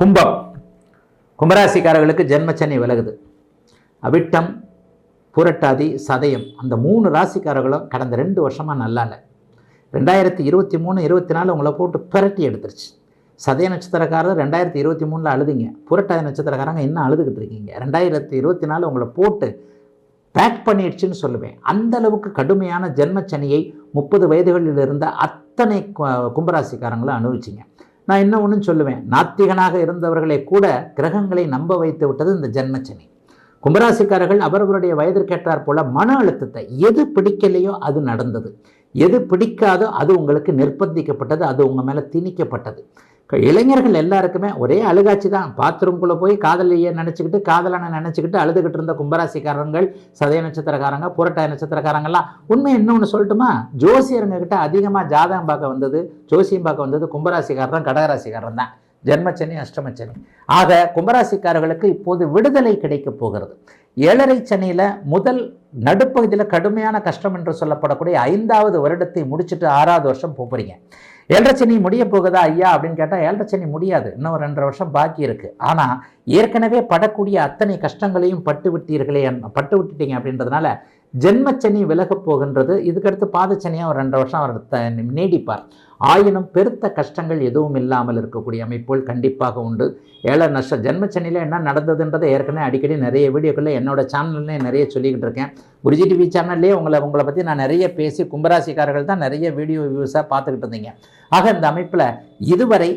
கும்பம் கும்பராசிக்காரர்களுக்கு ஜென்மச்சனி விலகுது. அவிட்டம், புரட்டாதி, சதயம் அந்த 3 ராசிக்காரர்களும் கடந்த 2 வருஷமாக நல்லா இல்லை. 2023, 24 உங்களை போட்டு பிரட்டி எடுத்துருச்சு. சதய நட்சத்திரக்காரர் 2023 அழுதிங்க. புரட்டாதி நட்சத்திரக்காரங்க இன்னும் அழுதுகிட்டு இருக்கீங்க. 2024 உங்களை போட்டு பேக் பண்ணிடுச்சுன்னு சொல்லுவேன். அந்த அளவுக்கு கடுமையான ஜென்மச்சனியை 30 வயதுகளில் இருந்த அத்தனை கும்பராசிக்காரங்களும் அனுபவிச்சிங்க. நான் என்ன ஒன்றும் சொல்லுவேன், நாத்திகனாக இருந்தவர்களை கூட கிரகங்களை நம்ப வைத்து விட்டது இந்த ஜென்மச்சனி. கும்பராசிக்காரர்கள் அவர்களுடைய வயதிற்கேற்றார் போல மன அழுத்தத்தை, எது பிடிக்கலையோ அது நடந்தது, எது பிடிக்காதோ அது உங்களுக்கு நிர்பந்திக்கப்பட்டது, அது உங்கள் மேலே திணிக்கப்பட்டது. இளைஞர்கள் எல்லாருக்குமே ஒரே அழுகாட்சி தான். பாத்ரூம்குள்ளே போய் காதலியை நினச்சிக்கிட்டு காதலனை நினச்சிக்கிட்டு அழுதுகிட்டு இருந்த கும்பராசிக்காரங்கள், சதய நட்சத்திரக்காரங்க, புரட்டாய நட்சத்திரக்காரங்கெல்லாம் உண்மை இன்னொன்று சொல்லட்டுமா, ஜோசியருங்ககிட்ட அதிகமாக ஜாதகம் பார்க்க வந்தது, ஜோசியம் பார்க்க வந்தது கும்பராசிக்காரன், கடகராசிக்காரன் தான். ஜென்மச்சனி, அஷ்டமச்சனி. ஆக கும்பராசிக்காரர்களுக்கு இப்போது விடுதலை கிடைக்க போகிறது. 7.5 சனியில் முதல் நடுப்பகுதியில் கடுமையான கஷ்டம் என்று சொல்லப்படக்கூடிய 5வது வருடத்தை முடிச்சுட்டு 6வது வருஷம் போகிறீங்க. 7.5 சனி முடிய போகுதா ஐயா அப்படின்னு கேட்டால் 7.5 சனி முடியாது, இன்னும் 2.5 வருஷம் பாக்கி இருக்குது. ஆனால் ஏற்கனவே படக்கூடிய அத்தனை கஷ்டங்களையும் பட்டு விட்டீங்க அப்படின்றதுனால ஜென்மச்சனி விலகப் போகின்றது. இதுக்கடுத்து பாதச்சனியாக ஒரு 2 வருஷம் அவர் நீடிப்பார். ஆயினும் பெருத்த கஷ்டங்கள் எதுவும் இல்லாமல் இருக்கக்கூடிய அமைப்புகள் கண்டிப்பாக உண்டு. ஜென்மச்சனியில் என்ன நடந்ததுன்றதை ஏற்கனவே அடிக்கடி நிறைய வீடியோக்களில் என்னோட சேனல்லே நிறைய சொல்லிக்கிட்டு இருக்கேன். குருஜி டிவி சேனல்லே உங்களை பற்றி நான் நிறைய பேசி கும்பராசிக்காரர்கள் தான் நிறைய வீடியோ வியூஸாக பார்த்துக்கிட்டு இருந்தீங்க. ஆக இந்த அமைப்பில் இதுவரை